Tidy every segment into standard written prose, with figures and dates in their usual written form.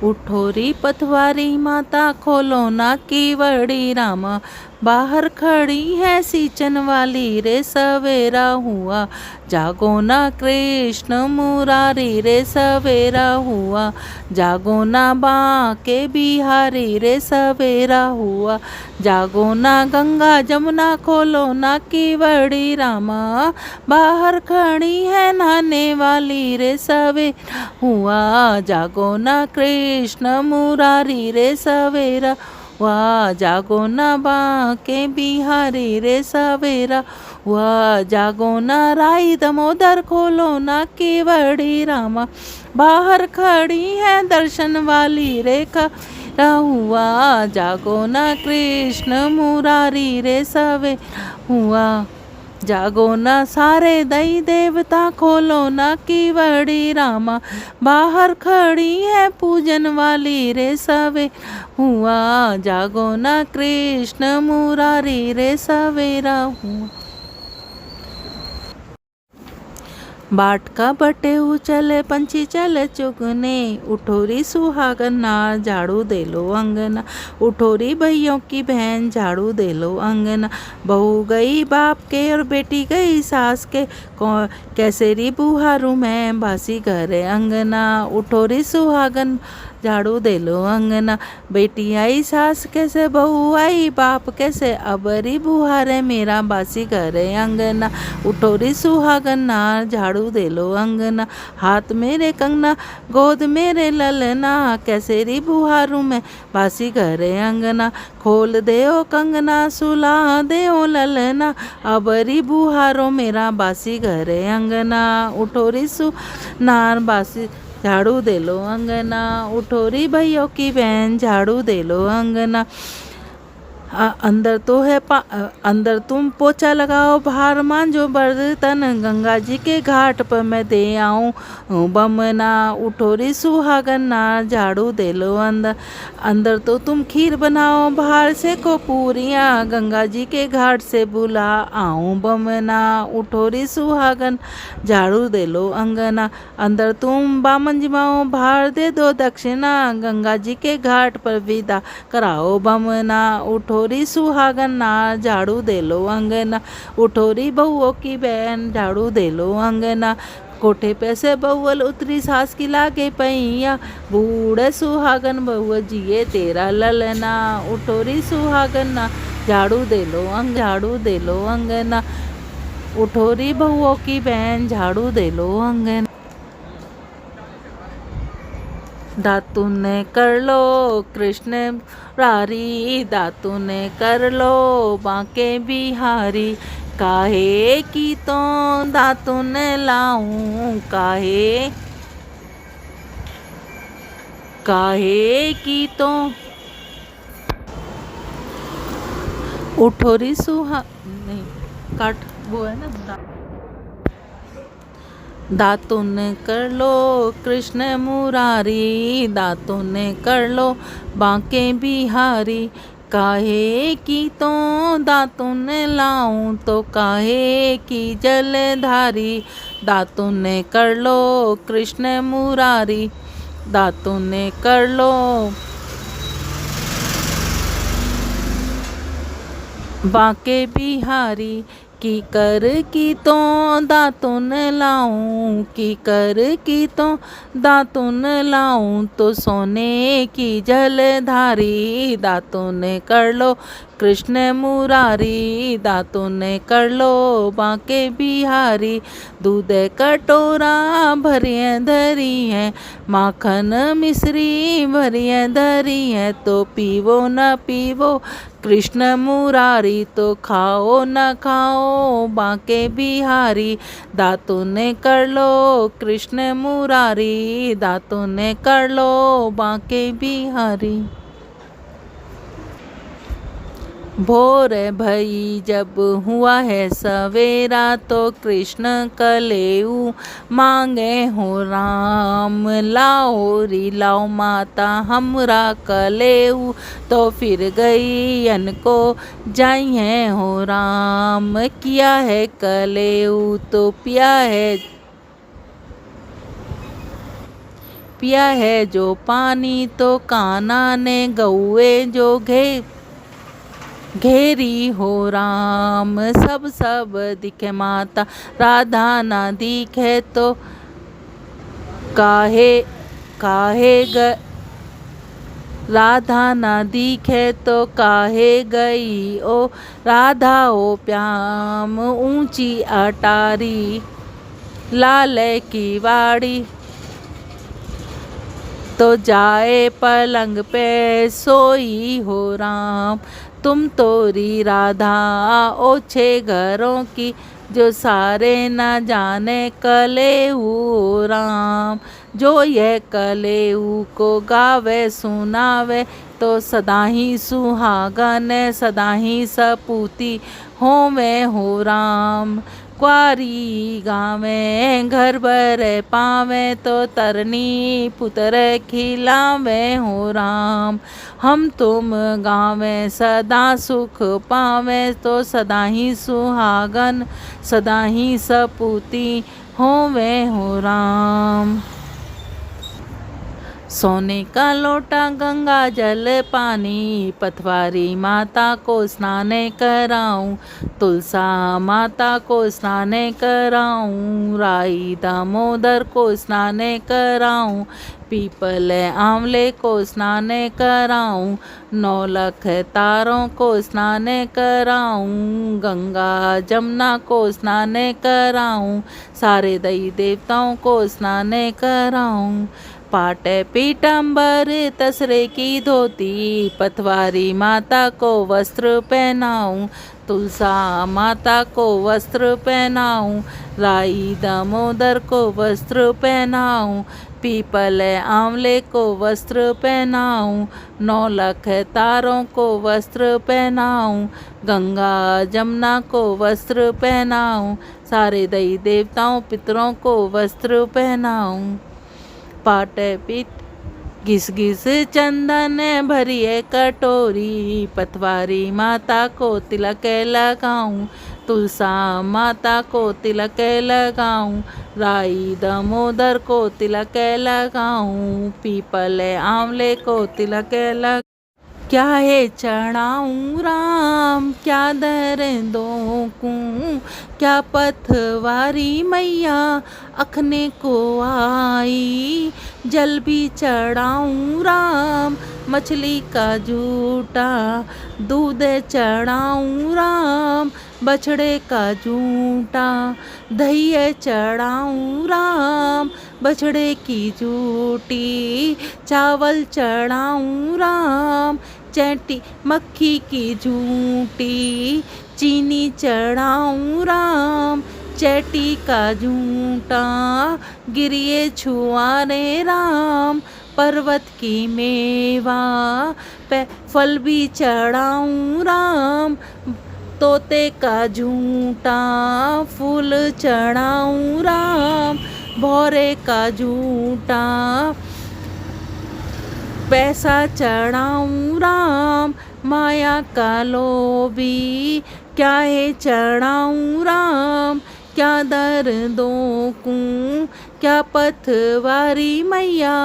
उठो री पथवारी माता खोलो ना केवड़ी रामा, बाहर खड़ी है सींचन वाली रे सवेरा हुआ, जागो ना कृष्ण मुरारी रे सवेरा हुआ, जागो ना बांके बिहारी रे सवेरा हुआ, जागो ना गंगा जमुना खोलो ना केवड़ी रामा, बाहर खड़ी है नहाने वाली रे सवेरा हुआ, जागो ना कृष्ण मुरारी रे सवेरा वाह, जागो ना बांके बिहारी रे सवेरा वाह, जागो ना राई दमोदर खोलो ना केवड़ी रामा, बाहर खड़ी है दर्शन वाली रेखा हुआ, जागो ना कृष्ण मुरारी रे सवेरा हुआ, जागो ना सारे दई देवता खोलो ना केवड़ी रामा, बाहर खड़ी है पूजन वाली रे सवेरा हुआ, जागो ना कृष्ण मुरारी रे सवेरा हुआ। बाट का बटे चले पंछी चले चुगने, उठोरी सुहागन नार झाड़ू दे लो अंगना, उठोरी भैयों की बहन झाड़ू दे लो अंगना, बहू गई बाप के और बेटी गई सास के, कैसे री बुहारू मैं बासी घरे अंगना, उठोरी सुहागन झाड़ू दे लो अंगना, बेटी आई सास कैसे बहू आई बाप कैसे, अबरी बुहारे मेरा बासी घरे अंगना, उठोरी सुहागन नार झाड़ू दे लो अंगना, हाथ मेरे कंगना गोद मेरे ललना, कैसे री बुहारू मैं बासी घरे अंगना, खोल दे ओ कंगना सुला दे ओ ललना, अबरी बुहारो मेरा बासी घरे अंगना, उठोरी सु नार बासी झाड़ू दे लो अंगना, उठोरी भैयों की बहन झाड़ू दे लो अंगना, अंदर तो है अंदर तुम पोछा लगाओ बाहर मांझो बर्तन, गंगा जी के घाट पर मैं दे आऊँ बमना, उठोरी सुहागन नार झाड़ू दे लो अंदर, अंदर तो तुम खीर बनाओ बाहर से को पूरियाँ, गंगा जी के घाट से बुला आऊँ बमना, उठोरी सुहागन झाड़ू दे लो अंगना, अंदर तुम बामन जमाओ बाहर दे दो दक्षिणा, गंगा जी के घाट पर विदा कराओ बमना, उठोरी सुहागन नार झाड़ू दे लो अंगना, उठोरी बहुओं की बहन झाड़ू दे लो अंगना, कोठे पे से बहुअल उतरी सास की लागे पैया, बूढ़े सुहागन बहु जिए तेरा ललना, उठोरी सुहागन ना झाड़ू दे लो झाड़ू दे लो अंगना, उठोरी बहुओं की बहन झाड़ू दे लो अंगना, दातुन कर लो कृष्ण रारी, दातुन कर लो बांके बिहारी, काहे की तो दातुन लाऊं काहे, काहे की तो, उठोरी सुहा नहीं काट वो है ना, दातुन कर लो कृष्ण मुरारी, दातुन कर लो बांके बिहारी, काहे की तो दातुन लाऊं तो काहे की जलधारी, दातुन कर लो कृष्ण मुरारी, दातुन कर लो बांके बिहारी, की कर की तो दातुन लाऊं, की कर की तो दातुन लाऊं तो सोने की जलधारी, दातुन कर लो कृष्ण मुरारी, दातुन कर लो बांके बिहारी, दूध कटोरा भरिए धरी है, माखन मिश्री भरिए धरी है, तो पीवो न पीवो कृष्ण मुरारी, तो खाओ न खाओ बांके बिहारी, दातुन कर लो कृष्ण मुरारी, दातुन कर लो बांके बिहारी। भोर भई जब हुआ है सवेरा, तो कृष्ण कलेऊ मांगे हो राम, लाओ री लाओ माता हमरा कलेऊ, तो फिर गई अनको जाई है हो राम, किया है कलेऊ तो पिया है पिया है जो पानी तो कान्हा ने गौए जो घेरी हो राम। सब सब दिखे माता राधा ना दिखे तो काहे काहे राधा ना दिखे तो काहे गई ओ राधा ओ प्याम ऊंची अटारी लाल की वाड़ी तो जाए पलंग पे सोई हो राम। तुम तोरी राधा ओछे घरों की जो सारे न जाने कलेऊ राम। जो ये कलेऊ को गावे सुनावे तो सदा ही सुहागन सदा ही सपूती होवे हो राम। क्वारी गावे घर भर पावे तो तरनी पुत्र खिलावे हो राम। हम तुम गावे सदा सुख पावे तो सदा ही सुहागन सदा ही सपूती होवे हो राम। सोने का लोटा गंगा जल पानी पतवारी माता को स्नान कराऊं। तुलसा माता को स्नान कराऊं। राई दामोदर को स्नान कराऊं। पीपल आंवले को स्नान कराऊं। 9 लाख तारों को स्नान कराऊं। गंगा जमुना को स्नान कराऊं। सारे दैवी देवताओं को स्नान कराऊं। पाट पीताम्बर तसरे की धोती पतवारी माता को वस्त्र पहनाऊं। तुलसा माता को वस्त्र पहनाऊं। राई दामोदर को वस्त्र पहनाऊं। पीपल आंवले को वस्त्र पहनाऊं। 9 लाख तारों को वस्त्र पहनाऊं। गंगा जमुना को वस्त्र पहनाऊं। सारे दैवी देवताओं पितरों को वस्त्र पहनाऊं। पाट पीत घिस घिस चंदन भरिए कटोरी पतवारी माता को तिलक लगाऊं। तुलसा माता को तिलक लगाऊं। राई दामोदर को तिलक लगाऊं। पीपल आंवले को तिलक लगाऊं। क्या है चढ़ाऊं राम क्या दर दूं क्या पतवारी मैया अखने को आई। जल भी चढ़ाऊं राम मछली का जूटा दूध चढ़ाऊं राम बछड़े का जूटा। दही चढ़ाऊं राम बछड़े की जूटी। चावल चढ़ाऊं राम चैटी मक्खी की जूटी। चीनी चढ़ाऊं राम चैटी का जूटा। गिरिए छुआरे राम पर्वत की मेवा। फल भी चढ़ाऊं राम तोते का जूटा। फूल चढ़ाऊं राम भौरे का जूटा। पैसा चढ़ाऊं राम माया का लोभी। क्या है चढ़ाऊं राम क्या दर दूं क्या पतवारी मैया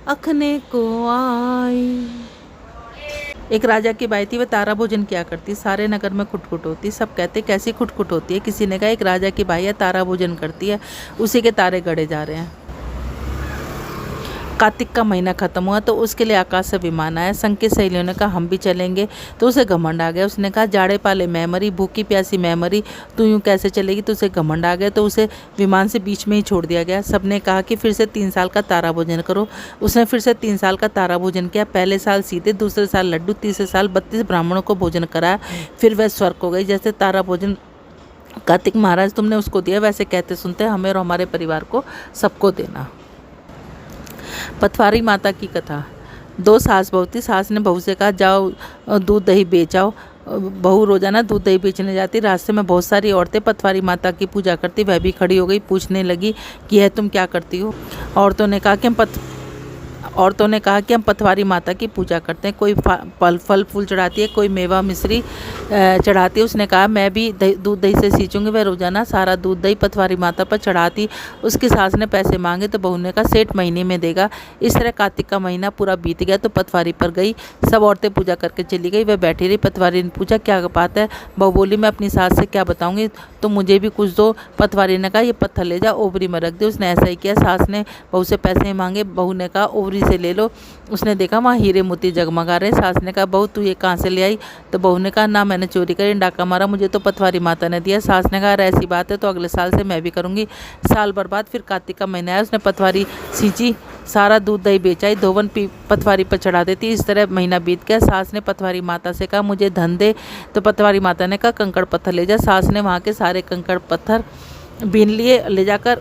अखने को आई। एक राजा की बाई थी, वह तारा भोजन किया करती। सारे नगर में खुटखुट होती। सब कहते कैसी खुटखुट होती है। किसी ने कहा एक राजा की बाई है तारा भोजन करती है, उसी के तारे गड़े जा रहे हैं। कार्तिक का महीना खत्म हुआ तो उसके लिए आकाश से विमान आया। संग की सहेलियों ने कहा हम भी चलेंगे, तो उसे घमंड आ गया। उसने कहा जाड़े पाले मैं मरी, भूखी प्यासी मैं मरी, तू यूँ कैसे चलेगी। तो उसे घमंड आ गया, तो उसे विमान से बीच में ही छोड़ दिया गया। सबने कहा कि फिर से 3 साल का तारा भोजन करो। उसने फिर से 3 साल का तारा भोजन किया। पहले साल सीधे, दूसरे साल लड्डू, तीसरे साल 32 ब्राह्मणों को भोजन कराया। फिर वह स्वर्ग हो गई। जैसे तारा भोजन कार्तिक महाराज तुमने उसको दिया, वैसे कहते सुनते हमें और हमारे परिवार को सबको देना। पतवारी माता की कथा। 2 सास बहू थी। सास ने बहू से कहा जाओ दूध दही बेच आओ। बहू रोजाना दूध दही बेचने जाती। रास्ते में बहुत सारी औरतें पतवारी माता की पूजा करती। वह भी खड़ी हो गई, पूछने लगी कि यह तुम क्या करती हो। औरतों ने कहा कि हम औरतों ने कहा कि हम पथवारी माता की पूजा करते हैं, कोई फल फूल चढ़ाती है, कोई मेवा मिश्री चढ़ाती है। उसने कहा मैं भी दूध दही से सींचूंगी। वह रोजाना सारा दूध दही पथवारी माता पर चढ़ाती। उसकी सास ने पैसे मांगे तो बहू ने कहा सेठ महीने में देगा। इस तरह कार्तिक का महीना पूरा बीत गया तो पथवारी पर गई। सब औरतें पूजा करके चली गई, वह बैठी रही। पथवारी ने पूछा क्या बात है। बहू बोली मैं अपनी सास से क्या बताऊंगी, तो मुझे भी कुछ दो। पथवारी ने कहा ये पत्थर ले जा ओवरी में रख दे। उसने ऐसा ही किया। सास ने बहू से पैसे मांगे, बहू ने कहा ओवरी से ले लो। उसने देखा वहाँ हीरे मोती जगमगा रहे। सास ने कहा बहू तू ये कहाँ से ले आई, तो बहू ने कहा ना मैंने चोरी करी, डाका मारा, मुझे तो पथवारी माता ने दिया। सास ने कहा ऐसी बात है तो अगले साल से मैं भी करूँगी। साल भर बाद फिर कार्तिक का महीना आया, उसने पथवारी सींची, सारा दूध दही बेचाई, धोवन पथवारी पर चढ़ा देती। इस तरह महीना बीत गया। सास ने पथवारी माता से कहा मुझे धन दे, तो पथवारी माता ने कहा कंकड़ पत्थर ले जा। सास ने वहाँ के सारे कंकड़ पत्थर बीन लिए, ले जाकर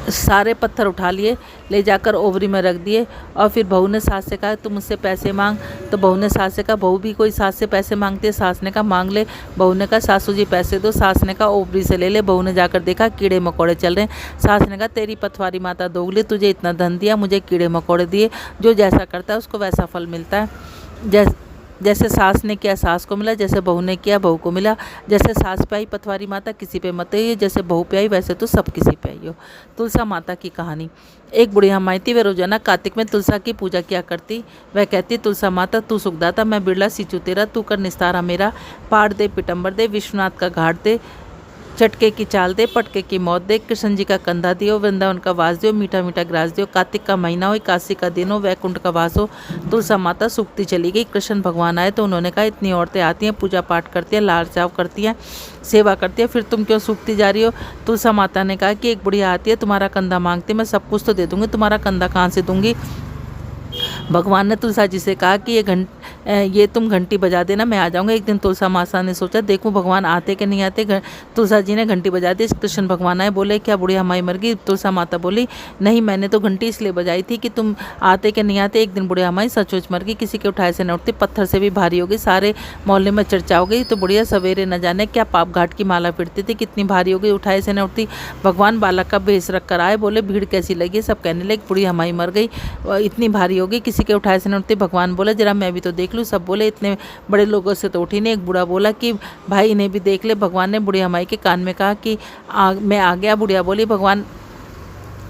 सारे पत्थर उठा लिए, ले जाकर ओवरी में रख दिए। और फिर बहू ने सास से कहा तुम मुझसे पैसे मांग, तो बहू ने सास से कहा बहू भी कोई सास से पैसे मांगती है। सास ने कहा मांग ले। बहू ने कहा सासू जी पैसे दो। सास ने कहा ओवरी से ले ले। बहू ने जाकर देखा कीड़े मकोड़े चल रहे हैं। सास ने कहा तेरी पथवारी माता दोगली, तुझे इतना धन दिया, मुझे कीड़े मकोड़े दिए। जो जैसा करता है उसको वैसा फल मिलता है। जैसे सास ने किया सास को मिला, जैसे बहू ने किया बहू को मिला। जैसे सास पे आई पथवारी माता किसी पे मत आई, जैसे बहू पे आई वैसे तो सब किसी पे आई हो। तुलसा माता की कहानी। एक बुढ़िया माई थी, वह रोजाना कार्तिक में तुलसा की पूजा किया करती। वह कहती तुलसा माता तू सुखदाता, मैं बिरला सींचू तेरा, तू कर निस्तारा मेरा। पाड़ दे पिटम्बर दे, विश्वनाथ का घाट दे, चटके की चाल दे, पटके की मौत दे, कृष्ण जी का कंधा दियो, वृंदावन का वास दियो, मीठा मीठा ग्रास दियो। कार्तिक का महीना हो, काशी का दिन हो, वैकुंठ का वास हो। तुलसा माता सूखती चली गई। कृष्ण भगवान आए तो उन्होंने कहा इतनी औरतें आती हैं, पूजा पाठ करती हैं, लाल चाव करती हैं, सेवा करती है, फिर तुम क्यों सूखती जा रही हो। तुलसा माता ने कहा कि एक बुढ़िया आती है, तुम्हारा कंधा मांगती, मैं सब कुछ तो दे दूंगी, तुम्हारा कंधा कहाँ से दूंगी। भगवान ने तुलसा जी से कहा कि ये तुम घंटी बजा देना, मैं आ जाऊंगा। एक दिन तुलसा माता ने सोचा देखूं भगवान आते कि नहीं आते। तुलसा जी ने घंटी बजा दी। कृष्ण भगवान आए, बोले क्या बुढ़िया माई मर गई। तुलसा माता बोली नहीं, मैंने तो घंटी इसलिए बजाई थी कि तुम आते कि नहीं आते। एक दिन बुढ़िया माई सचमुच मर गई, किसी के उठाए से न उठती, पत्थर से भी भारी हो गई, सारे मोहल्ले में चर्चा हो गई। तो बुढ़िया सवेरे न जाने क्या पाप घाट की माला फिरती थी, कितनी भारी हो गई, उठाए से न उठती। भगवान बालक का भेष रख कर आए, बोले भीड़ कैसी लगी। सब कहने लगे बुढ़िया माई मर गई, इतनी भारी हो गई, किसी के उठाए से न उठती। भगवान बोले जरा मैं भी तो देख लूँ। सब बोले इतने बड़े लोगों से तो उठी नहीं। एक बूढ़ा बोला कि भाई इन्हें भी देख ले। भगवान ने बुढ़िया माई के कान में कहा कि मैं आ गया। बुढ़िया बोली भगवान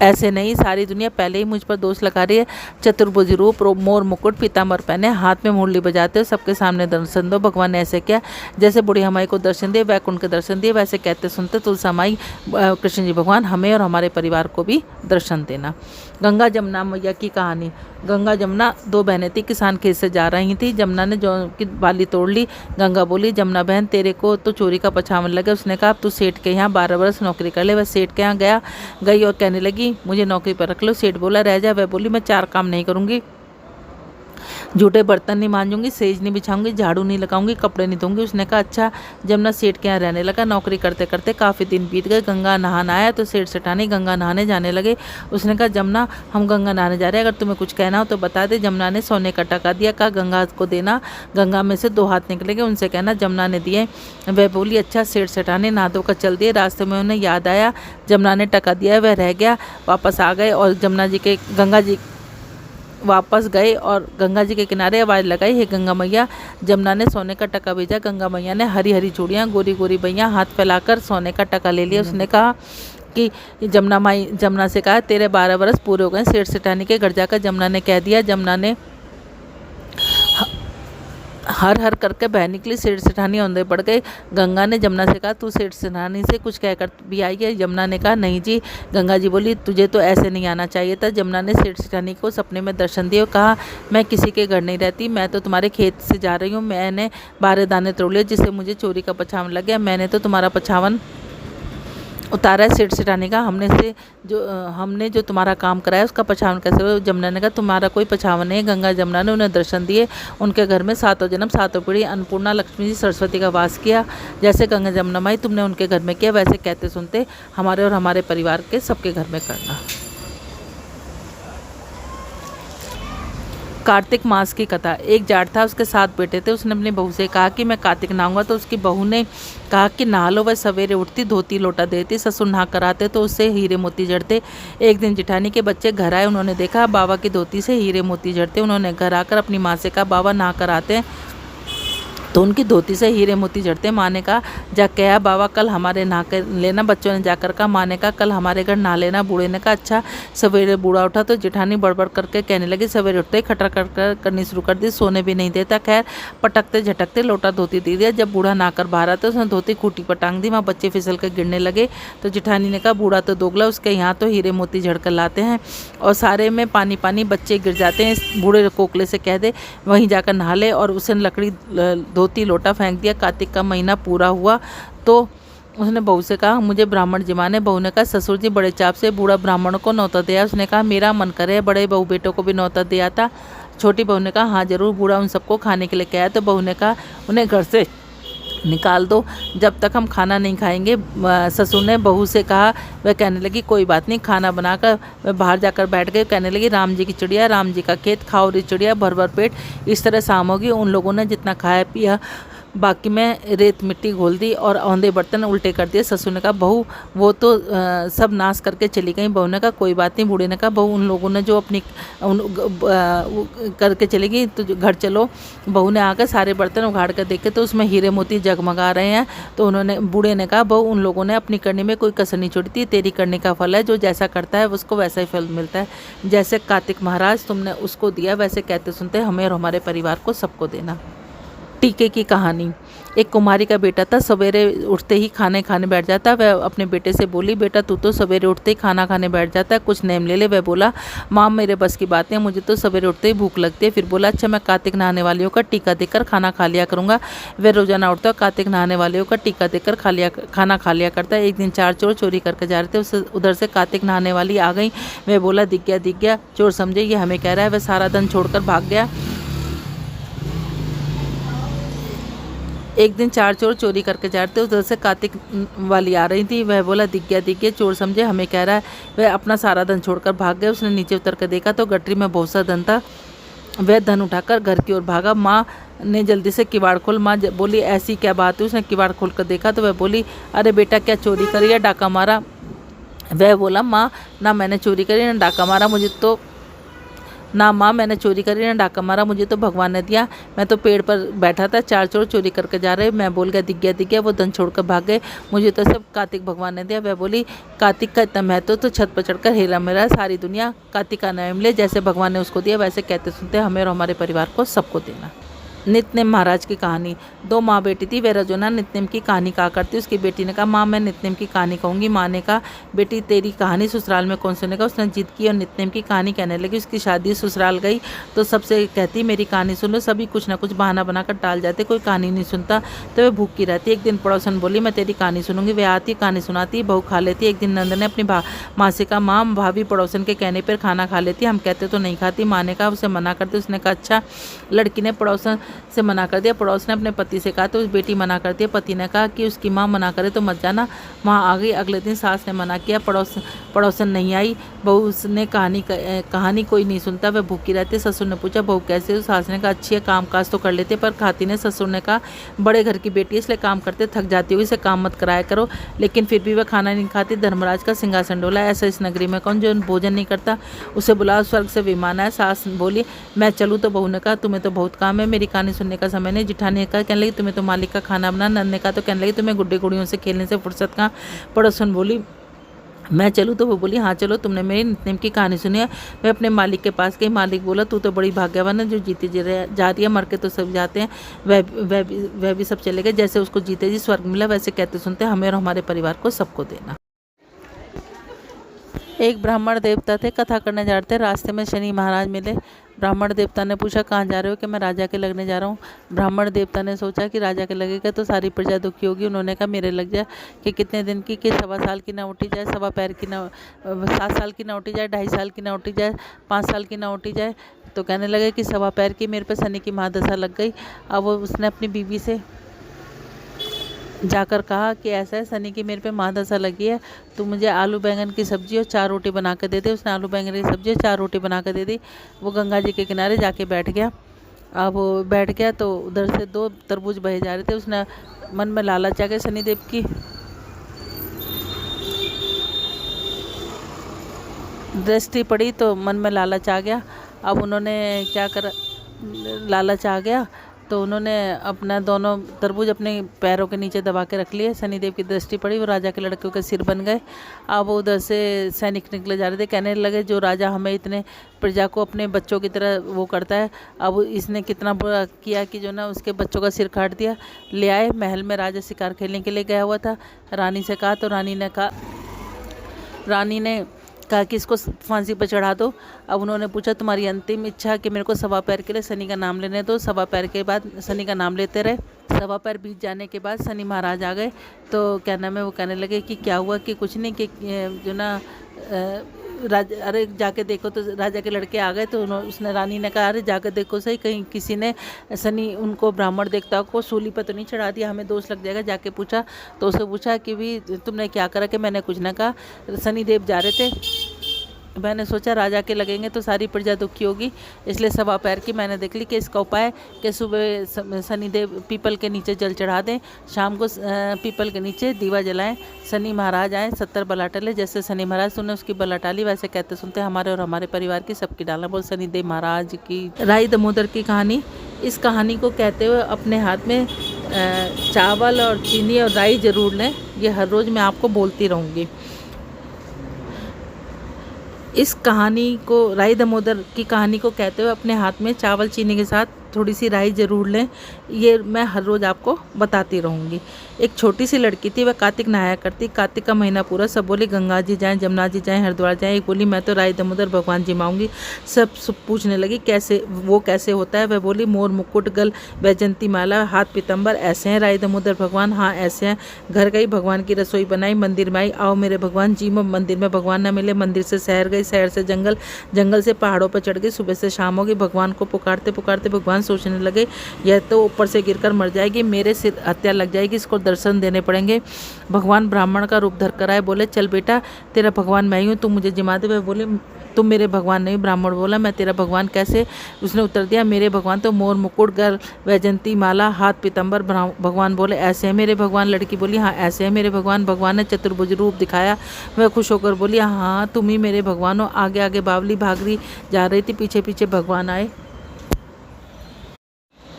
ऐसे नहीं, सारी दुनिया पहले ही मुझ पर दोष लगा रही है। चतुर्भुज रूप, मोर मुकुट, पीताम्बर पहने, हाथ में मुरली बजाते हो, सबके सामने दर्शन दो। भगवान ने ऐसे किया। जैसे बुढ़िया माई को दर्शन दिए, वैकुंठ के दर्शन दिए, वैसे कहते सुनते तुलसा माई कृष्ण जी भगवान हमें और हमारे परिवार को भी दर्शन देना। गंगा जमुना मैया की कहानी। गंगा जमुना दो बहनें थी, किसान खेत से जा रही थी। जमुना ने जौ की बाली तोड़ ली। गंगा बोली जमुना बहन तेरे को तो चोरी का पछावन लगे। उसने कहा अब तू सेठ के यहाँ 12 वर्ष नौकरी कर ले। वह सेठ के यहाँ गई और कहने लगी मुझे नौकरी पर रख लो। सेठ बोला रह जा। वह बोली मैं 4 काम नहीं करूँगी, झूठे बर्तन नहीं मांजूंगी, सेज नहीं बिछाऊंगी, झाड़ू नहीं लगाऊंगी, कपड़े नहीं धोंगी। उसने कहा अच्छा। जमुना सेठ के यहाँ रहने लगा। नौकरी करते करते काफ़ी दिन बीत गए। गंगा नहाना आया तो सेठ सेठानी गंगा नहाने जाने लगे। उसने कहा जमुना हम गंगा नहाने जा रहे हैं, अगर तुम्हें कुछ कहना हो तो बता दे। जमुना ने सोने का टका दिया, कहा गंगा को देना। गंगा में से 2 हाथ निकलेंगे, उनसे कहना जमुना ने दिए। वह बोली अच्छा। सेठ सेठानी नहा धोकर चल दिए। रास्ते में उन्हें याद आया जमुना ने टका दिया, वह रह गया। वापस आ गए और गंगा जी वापस गए और गंगा जी के किनारे आवाज़ लगाई हे गंगा मैया। जमुना ने सोने का टका भेजा। गंगा मैया ने हरी हरी चूड़ियाँ, गोरी गोरी बैयाँ हाथ फैलाकर सोने का टका ले लिया। उसने कहा कि जमुना से कहा तेरे 12 वर्ष पूरे हो गए। सेठ सेठानी के घर जाकर जमुना ने कह दिया। जमुना ने हर हर करके बह निकली। सेठ सेठानी औंधे पड़ गए। गंगा ने जमुना से कहा तू सेठ सेठानी से कुछ कहकर भी आई है। जमुना ने कहा नहीं जी। गंगा जी बोली तुझे तो ऐसे नहीं आना चाहिए था। जमुना ने सेठ सेठानी को सपने में दर्शन दिए और कहा मैं किसी के घर नहीं रहती, मैं तो तुम्हारे खेत से जा रही हूँ। मैंने 12 दाने तोड़ लिए जिससे मुझे चोरी का पछावन लग गया। मैंने तो तुम्हारा पछावन उतारा है। सेठ सेठानी का हमने जो तुम्हारा काम कराया उसका पछावन कैसे हुआ। जमुना ने कहा तुम्हारा कोई पछावन नहीं है। गंगा जमुना ने उन्हें दर्शन दिए। उनके घर में 7 जन्म 7 पीढ़ी अन्नपूर्णा लक्ष्मी जी सरस्वती का वास किया। जैसे गंगा जमुना माई तुमने उनके घर में किया, वैसे कहते सुनते हमारे और हमारे परिवार के सबके घर में करना। कार्तिक मास की कथा। एक जाट था, उसके 7 बेटे थे। उसने अपनी बहू से कहा कि मैं कार्तिक नहाऊंगा, तो उसकी बहू ने कहा कि नहा लो। वह सवेरे उठती, धोती लोटा देती, ससुर नहा कर आते तो उससे हीरे मोती जड़ते। एक दिन जिठानी के बच्चे घर आए, उन्होंने देखा बाबा की धोती से हीरे मोती जड़ते। उन्होंने घर आकर अपनी माँ से कहा बाबा नहा कर आते हैं तो उनकी धोती से हीरे मोती जड़ते। माँ ने कहा जा कहा बाबा कल हमारे नहा कर लेना। बच्चों ने जाकर कहा। माँ ने कहा कल हमारे घर नहा लेना। बूढ़े ने कहा अच्छा। सवेरे बूढ़ा उठा तो जेठानी बड़बड़ करके कहने लगी। सवेरे उठते ही खटर कर करनी शुरू कर दी, सोने भी नहीं देता। खैर पटकते झटकते लोटा धोती दे दिया। जब बूढ़ा नहाकर बाहर आता उसने धोती खूटी पर टांग दी। वहाँ बच्चे फिसल कर गिरने लगे तो जेठानी ने कहा बूढ़ा तो दोगला, उसके यहाँ तो हीरे मोती झड़ कर लाते हैं और सारे में पानी पानी बच्चे गिर जाते हैं। इस बूढ़े कोकले से कह दे वहीं जाकर नहा ले। और उसे लकड़ी धोती लोटा फेंक दिया। कार्तिक का महीना पूरा हुआ तो उसने बहू से कहा मुझे ब्राह्मण जिमाने। बहू ने कहा ससुर जी बड़े चाप से बूढ़ा ब्राह्मण को न्योता दिया। उसने कहा मेरा मन करे बड़े बहू बेटों को भी न्योता दिया था। छोटी बहू ने कहा हाँ जरूर। बूढ़ा उन सबको खाने के लिए कहा तो बहू ने कहा उन्हें घर से निकाल दो, जब तक हम खाना नहीं खाएंगे। ससुर ने बहू से कहा। वह कहने लगी कोई बात नहीं। खाना बनाकर वह बाहर जाकर बैठ गए। कहने लगी राम जी की चिड़िया, राम जी का खेत, खाओ री चिड़िया भर भर पेट। इस तरह शाम होगी। उन लोगों ने जितना खाया पिया बाकी में रेत मिट्टी घोल दी और औंधे बर्तन उल्टे कर दिए। ससुर ने कहा बहू वो तो सब नाश करके चली गई। बहू ने कहा कोई बात नहीं। बूढ़े ने कहा बहू उन लोगों ने जो अपनी करके चली गई तो घर चलो। बहू ने आकर सारे बर्तन उघाड़ कर देखे तो उसमें हीरे मोती जगमगा रहे हैं। तो उन्होंने बूढ़े ने कहा बहू उन लोगों ने अपनी करनी में कोई कसर नहीं छोड़ी थी। तेरी करने का फल है, जो जैसा करता है उसको वैसा ही फल मिलता है। जैसे कार्तिक महाराज तुमने उसको दिया वैसे कहते सुनते हमें और हमारे परिवार को सबको देना। टीके की कहानी। एक कुमारी का बेटा था, सवेरे उठते ही खाने बैठ जाता। वह अपने बेटे से बोली बेटा तू तो सवेरे उठते ही खाना खाने बैठ जाता है, कुछ नेम ले ले। वह बोला माँ मेरे बस की बात है, मुझे तो सवेरे उठते ही भूख लगती है। फिर बोला अच्छा मैं कार्तिक नहाने वालियों का टीका देकर खाना खा लिया करूँगा। वह रोजाना उठता कार्तिक नहाने वालियों का टीका देकर खाना खा लिया करता है। एक दिन 4 चोर चोरी करके जा रहे थे, उससे उधर से कार्तिक नहाने वाली आ गई। वह बोला दिख गया। चोर समझे ये हमें कह रहा है। वह सारा धन छोड़कर भाग गया। एक दिन 4 चोर चोरी करके जा रहे थे, उधर से कार्तिक वाली आ रही थी। वह बोला दिख गया। चोर समझे हमें कह रहा है। वह अपना सारा धन छोड़कर भाग गया। उसने नीचे उतर कर देखा तो गठरी में बहुत सा धन था। वह धन उठाकर घर की ओर भागा। माँ ने जल्दी से किवाड़ खोल। माँ बोली ऐसी क्या बात है। उसने किवाड़ खोल कर देखा तो वह बोली अरे बेटा क्या चोरी करी या डाका मारा। वह बोला माँ ना मैंने चोरी करी ना डाका मारा, मैंने चोरी करी ना डाका मारा, मुझे तो भगवान ने दिया। मैं तो पेड़ पर बैठा था, 4 चोर चोरी करके जा रहे, मैं बोल गया दिख गया। वो धन छोड़कर भाग गए, मुझे तो सब कार्तिक भगवान ने दिया। वह बोली कार्तिक का इतना महत्व तो छत पर चढ़कर हेरा मेरा सारी दुनिया कार्तिक का नाम ले। जैसे भगवान ने उसको दिया वैसे कहते सुनते हमें और हमारे परिवार को सबको देना। नित्यनेम महाराज की कहानी। 2 माँ बेटी थी। वह रजोना नित्यनेम की कहानी कहा करती। उसकी बेटी ने कहा माँ मैं नित्यनेम की कहानी कहूँगी। माँ ने कहा बेटी तेरी कहानी ससुराल में कौन सुनेगा। उसने जिद की और नित्यनेम की कहानी कहने लगी। उसकी शादी ससुराल गई तो सबसे कहती मेरी कहानी सुन लो। सभी कुछ ना कुछ बहाना बनाकर टाल जाते, कोई कहानी नहीं सुनता तो वह भूखी रहती। एक दिन पड़ोसन बोली मैं तेरी कहानी सुनूंगी। वह आती कहानी सुनाती, बहू खा लेती। एक दिन नंद ने अपनी माँ से कहा माँ भाभी पड़ोसन के कहने पर खाना खा लेती, हम कहते तो नहीं खाती। माँ ने कहा उसे मना करती। उसने कहा अच्छा। लड़की ने पड़ोसन से मना कर दिया। पड़ोस ने अपने पति से कहा तो उस बेटी मना कर दिया। पति ने कहा कि उसकी माँ मना करे तो मत जाना। माँ आ गई। अगले दिन सास ने मना किया, पड़ोसन नहीं आई। बहू ने कहानी कोई नहीं सुनता, वह भूखी रहती। ससुर ने पूछा बहू कैसे हो। सास ने कहा अच्छी है, काम काज तो कर लेते पर खाती ने। ससुर ने कहा बड़े घर की बेटी इसलिए काम करते थक जाती होगी, इसे काम मत कराया करो। लेकिन फिर भी वह खाना नहीं खाती। धर्मराज का सिंहासन डोला, ऐसा इस नगरी में कौन जो भोजन नहीं करता। उसे बुला स्वर्ग से विमान आया। सास बोली मैं चलूँ तो बहू ने कहा तुम्हें तो बहुत काम है, मेरी कहानी सुनने का समय नहीं। जिठानी ने कहा कहने लगी तुम्हें तो मालिक का खाना बना। नंद ने कहा तो कहने लगी तुम्हें गुड्डे गुड़ियों से खेलने से फुर्सत कहाँ। पड़ोसन बोली मैं चलूँ तो वो बोली हाँ चलो, तुमने मेरी नित्यनेम की कहानी सुनी है। वह अपने मालिक के पास गई। मालिक बोला तू तो बड़ी भाग्यवान है जो जीती जा रही है, मर के तो सब जाते हैं। वह भी सब चले गए। जैसे उसको जीते जी स्वर्ग मिला वैसे कहते सुनते हमें और हमारे परिवार को सबको देना। एक ब्राह्मण देवता थे, कथा करने जा रहे थे। रास्ते में शनि महाराज मिले। ब्राह्मण देवता ने पूछा कहाँ जा रहे हो। कि मैं राजा के लगने जा रहा हूँ। ब्राह्मण देवता ने सोचा कि राजा के लगेगा तो सारी प्रजा दुखी होगी। उन्होंने कहा मेरे लग जाए। कि कितने दिन की, कि 1.25 साल की ना उठी जाए, 1.25 पैर की ना, 7 साल की ना उठी जाए, 2.5 साल की ना उठी जाए, 5 साल की ना उठी जाए। तो कहने लगे कि 1.25 पैर की। मेरे पे शनि की महादशा लग गई। अब उसने अपनी बीवी से जाकर कहा कि ऐसा है सनी की मेरे पे मादसा लगी है, तू मुझे आलू बैंगन की सब्ज़ी और 4 रोटी बना कर दे दे। उसने आलू बैंगन की सब्ज़ी और 4 रोटी बना कर दे दी। वो गंगा जी के किनारे जाके बैठ गया। अब वो बैठ गया तो उधर से 2 तरबूज बहे जा रहे थे। उसने मन में लालच आ गया, शनिदेव की दृष्टि पड़ी तो मन में लालच आ गया। अब उन्होंने क्या करा, लालच आ गया तो उन्होंने अपना दोनों तरबूज अपने पैरों के नीचे दबा के रख लिए। शनिदेव की दृष्टि पड़ी, वो राजा के लड़कों के सिर बन गए। अब वो उधर से सैनिक निकले जा रहे थे, कहने लगे जो राजा हमें इतने प्रजा को अपने बच्चों की तरह वो करता है, अब इसने कितना बुरा किया कि जो ना उसके बच्चों का सिर काट दिया। ले आए महल में, राजा शिकार खेलने के लिए गया हुआ था। रानी से कहा तो रानी ने कहा कि इसको फांसी पर चढ़ा दो। अब उन्होंने पूछा तुम्हारी अंतिम इच्छा कि मेरे को 1.25 पैर के लिए शनि का नाम लेने दो। 1.25 पैर के बाद शनि का नाम लेते रहे। 1.25 पैर बीत जाने के बाद शनि महाराज आ गए तो क्या नाम है, वो कहने लगे कि क्या हुआ, कि कुछ नहीं, कि जो ना अरे जाके देखो। तो राजा के लड़के आ गए तो उसने रानी ने कहा अरे जाकर देखो सही, कहीं किसी ने शनि उनको ब्राह्मण देवता को सूली पर तो नहीं चढ़ा दिया, हमें दोष लग जाएगा। जाके पूछा तो उसे पूछा कि भी तुमने क्या करा, कि मैंने कुछ ना कहा, शनि देव जा रहे थे, मैंने सोचा राजा के लगेंगे तो सारी प्रजा दुखी होगी, इसलिए 1.25 पैर की मैंने देख ली कि इसका उपाय कि सुबह शनिदेव पीपल के नीचे जल चढ़ा दें, शाम को पीपल के नीचे दीवा जलाएं, शनि महाराज आए 70 बला टले। जैसे शनि महाराज तूने उसकी बला टाली वैसे कहते सुनते हमारे और हमारे परिवार की सबकी डालना। बोल शनिदेव महाराज की। राई दामोदर की कहानी। इस कहानी को कहते हुए अपने हाथ में चावल और चीनी और राई ज़रूर लें, ये हर रोज़ मैं आपको बोलती रहूँगी। इस कहानी को, राई दामोदर की कहानी को कहते हुए अपने हाथ में चावल चीनी के साथ थोड़ी सी राई ज़रूर लें, ये मैं हर रोज़ आपको बताती रहूँगी। एक छोटी सी लड़की थी, वह कार्तिक नहाया करती। कार्तिक का महीना पूरा सब बोली गंगा जी जाएँ, जमुना जी जाएँ, हरिद्वार जाएँ। एक बोली मैं तो राई दामोदर भगवान जी माऊँगी। सब पूछने लगी कैसे होता है। वह बोली मोर मुकुट, गल वैजंती माला, हाथ पीतम्बर, ऐसे हैं राई दामोदर भगवान। हाँ ऐसे हैं। घर गई, भगवान की रसोई बनाई, मंदिर में आई, आओ मेरे भगवान जी। में मंदिर में भगवान न मिले, मंदिर से शहर गई, शहर से जंगल, जंगल से पहाड़ों पर चढ़ गई। सुबह से शाम हो गई, भगवान को पुकारते पुकारते भगवान सोचने लगे यह तो ऊपर से गिरकर मर जाएगी, मेरे सिर हत्या लग जाएगी, इसको दर्शन देने पड़ेंगे। भगवान ब्राह्मण का रूप धर कर आए, बोले चल बेटा तेरा भगवान मैं ही हूँ, तू मुझे जिमा दे। वह बोले तुम मेरे भगवान नहीं। ब्राह्मण बोला मैं तेरा भगवान कैसे? उसने उत्तर दिया मेरे भगवान तो मोर मुकुट, गल वैजंती माला, हाथ पीतम्बर। भगवान बोले ऐसे है मेरे भगवान। लड़की बोली हाँ ऐसे है मेरे भगवान। भगवान ने चतुर्भुज रूप दिखाया। वह खुश होकर बोली हाँ तुम ही मेरे भगवान हो। आगे आगे बावली भागरी जा रही थी, पीछे पीछे भगवान आए।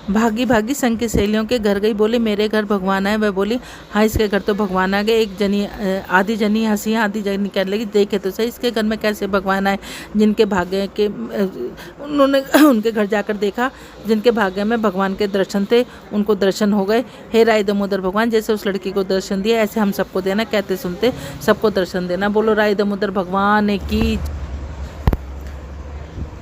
भागी भागी संग की सहेलियों के घर गई, बोली मेरे घर भगवान आए। वह बोली हाँ इसके घर तो भगवान आ गए। एक जनी आधी जनी हंसी, आधी जनी कहने लगी देखे तो सही इसके घर में कैसे भगवान आए, जिनके भाग्य के उन्होंने उनके घर जाकर देखा, जिनके भाग्य में भगवान के दर्शन थे उनको दर्शन हो गए। हे राई दामोदर भगवान, जैसे उस लड़की को दर्शन दिया ऐसे हम सबको देना, कहते सुनते सबको दर्शन देना। बोलो राई दामोदर भगवान की।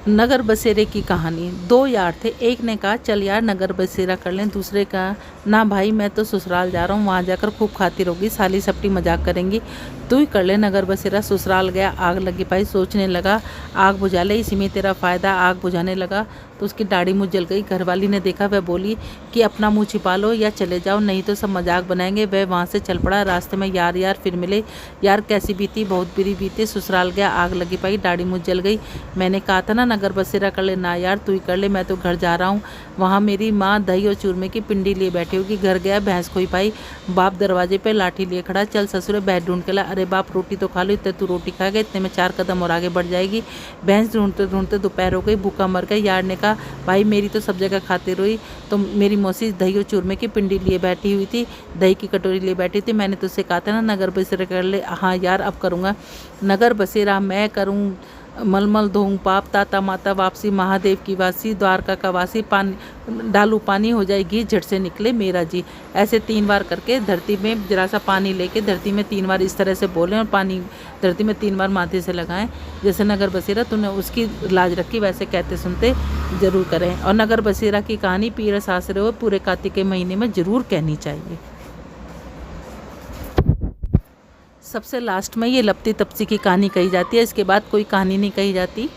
नगर बसेरे की कहानी। 2 यार थे, एक ने कहा चल यार नगर बसेरा कर लें, दूसरे का ना भाई मैं तो ससुराल जा रहा हूँ, वहाँ जाकर खूब खातिर होगी, साली सपटी मजाक करेंगी, तू ही कर ले नगर बसेरा। ससुराल गया, आग लगी पाई, सोचने लगा आग बुझा ले, इसी में तेरा फ़ायदा। आग बुझाने लगा तो उसकी दाढ़ी मुँह जल गई। घरवाली ने देखा, वह बोली कि अपना मुँह छिपा लो या चले जाओ, नहीं तो सब मजाक बनाएंगे। वह वहाँ से चल पड़ा। रास्ते में यार फिर मिले। यार कैसी बीती? बहुत बुरी बीती। ससुराल गया, आग लगी पाई, दाढ़ी मुँह जल गई। मैंने कहा था ना नगर बसेरा कर ले। ना यार तू ही कर ले, मैं तो घर जा रहा हूँ, वहाँ मेरी माँ दही और चूरमे की पिंडी लिए बैठी होगी। घर गया, भैंस खोई पाई, बाप दरवाजे पे लाठी लिए खड़ा, चल ससुरे भैंस ढूंढ के ला। अरे बाप रोटी तो खा लो, इतने तू रोटी खा गए, इतने में 4 कदम और आगे बढ़ जाएगी। भैंस ढूंढते ढूंढते दोपहर हो गई, भूखा मर गया। यार ने कहा भाई मेरी तो सब जगह खातिर हुई, तो मेरी मौसी दही और चूरमे की पिंडी लिए बैठी हुई थी, दही की कटोरी लिए बैठी थी, मैंने तुझसे कहा था ना नगर बसेरा कर ले। हाँ यार अब करूँगा नगर बसेरा, मैं करूँ मलमल धोऊं पाप, ताता माता वापसी, महादेव की वासी, द्वारका का वासी, पानी डालू पानी हो जाएगी, झट से निकले मेरा जी। ऐसे 3 बार करके धरती में जरा सा पानी लेके धरती में 3 बार इस तरह से बोलें और पानी धरती में 3 बार माथे से लगाएं। जैसे नगर बसेरा तूने उसकी लाज रखी, वैसे कहते सुनते ज़रूर करें। और नगर बसेरा की कहानी पीर सासरे हो पूरे कार्तिक के महीने में ज़रूर कहनी चाहिए। सबसे लास्ट में ये लपती तपसी की कहानी कही जाती है, इसके बाद कोई कहानी नहीं कही जाती।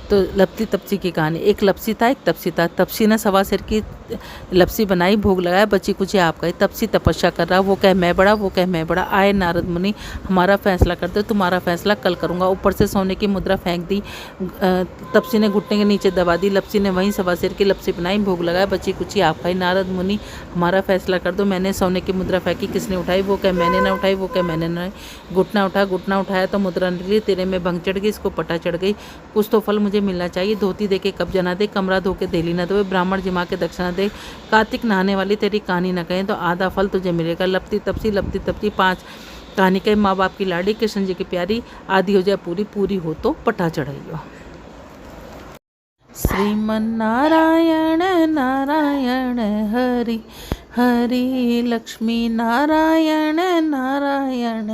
तो लपसी तपसी की कहानी। एक लपसी था, एक तपसी था। तपसी ने सवा सिर की लपसी बनाई, भोग लगाया, बची कुची आप गई। तपसी तपस्या कर रहा, वो कह मैं बड़ा, वो कह मैं बड़ा। आए नारद मुनि, हमारा फैसला कर दो, तुम्हारा फैसला कल करूँगा। ऊपर से सोने की मुद्रा फेंक दी। तपसी ने घुटने के नीचे दबा दी। लपसी ने वहीं सवा सिर की लपसी बनाई, भोग लगाया, बची कुची आप खाई। नारद मुनि, हमारा फैसला कर दो। मैंने सोने की मुद्रा फेंकी, किसने उठाई? वो कह मैंने ना उठाई, वो कह मैंने ना। घुटना उठा, घुटना उठाया तो मुद्रा निकली। तेरे में भंग चढ़ गई, इसको पटा चढ़ गई। कुछ तो फल मुझे मिलना चाहिए। धोती दे के कब्जा ना दे, कमरा धो के देली ना दो, ब्राह्मण जिमा के दक्षिणा दे। कार्तिक नहाने वाली तेरी कहानी न कहें तो आधा फल तुझे मिलेगा। लपती तपसी 5 कहानी कहे, माँ बाप की लाडी, कृष्ण जी की प्यारी, आदि हो जाए पूरी, पूरी हो तो पटा चढ़ाइयो। श्रीमन नारायण नारायण हरि हरि, लक्ष्मी नारायण नारायण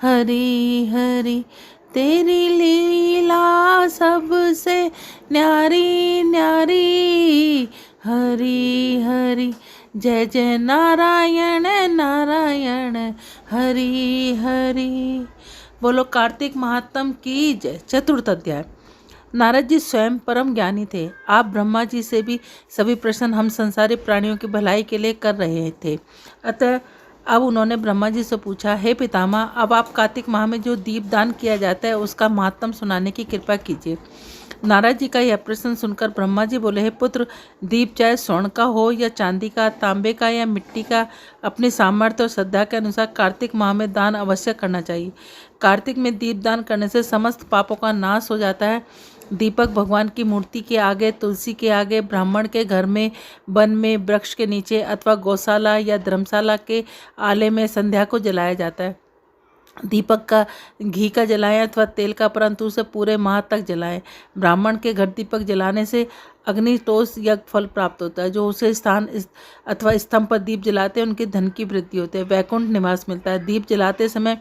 हरि हरि। तेरी लीला सबसे न्यारी न्यारी, हरि हरि। जय जय नारायण नारायण हरि हरि। बोलो कार्तिक महात्म की जय। चतुर्थ अध्याय। नारद जी स्वयं परम ज्ञानी थे। आप ब्रह्मा जी से भी सभी प्रश्न हम संसारी प्राणियों की भलाई के लिए कर रहे थे। अतः अब उन्होंने ब्रह्मा जी से पूछा, हे पितामह, अब आप कार्तिक माह में जो दीपदान किया जाता है उसका महात्म सुनाने की कृपा कीजिए। नारद जी का यह प्रश्न सुनकर ब्रह्मा जी बोले, हे पुत्र, दीप चाहे स्वर्ण का हो या चांदी का, तांबे का या मिट्टी का, अपने सामर्थ्य और श्रद्धा के अनुसार कार्तिक माह में दान अवश्य करना चाहिए। कार्तिक में दीपदान करने से समस्त पापों का नाश हो जाता है। दीपक भगवान की मूर्ति के आगे, तुलसी के आगे, ब्राह्मण के घर में, वन में, वृक्ष के नीचे अथवा गौशाला या धर्मशाला के आले में संध्या को जलाया जाता है। दीपक का घी का जलाएं अथवा तेल का, परंतु उसे पूरे माह तक जलाएं। ब्राह्मण के घर दीपक जलाने से अग्नितोष यज्ञ फल प्राप्त होता है। जो उसे स्थान अथवा स्तंभ पर दीप जलाते हैं उनके धन की वृद्धि होती है, वैकुंठ निवास मिलता है। दीप जलाते समय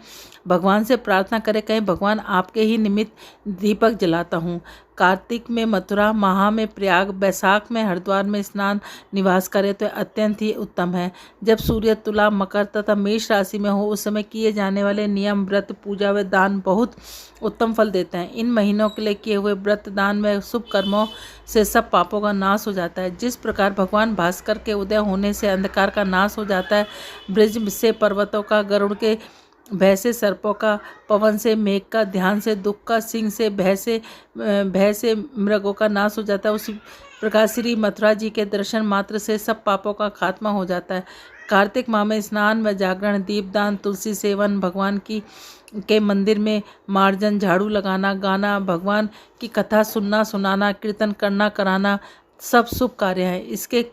भगवान से प्रार्थना करें, कहें भगवान आपके ही निमित्त दीपक जलाता हूँ। कार्तिक में मथुरा, माह में प्रयाग, बैसाख में हरिद्वार में स्नान निवास करे तो अत्यंत ही उत्तम है। जब सूर्य तुला, मकर तथा मेष राशि में हो उस समय किए जाने वाले नियम, व्रत, पूजा व दान बहुत उत्तम फल देते हैं। इन महीनों के लिए किए हुए व्रत, दान व शुभ कर्मों से सब पापों का नाश हो जाता है। जिस प्रकार भगवान भास्कर के उदय होने से अंधकार का नाश हो जाता है, ब्रज से पर्वतों का, गरुड़ के भय से सर्पों का, पवन से मेघ का, ध्यान से दुख का, सिंह से भय से मृगों का नाश हो जाता है, उसी प्रकार श्री मथुरा जी के दर्शन मात्र से सब पापों का खात्मा हो जाता है। कार्तिक माह में स्नान व जागरण, दीपदान, तुलसी सेवन, भगवान के मंदिर में मार्जन, झाड़ू लगाना, गाना, भगवान की कथा सुनना सुनाना, कीर्तन करना कराना सब शुभ कार्य हैं। इसके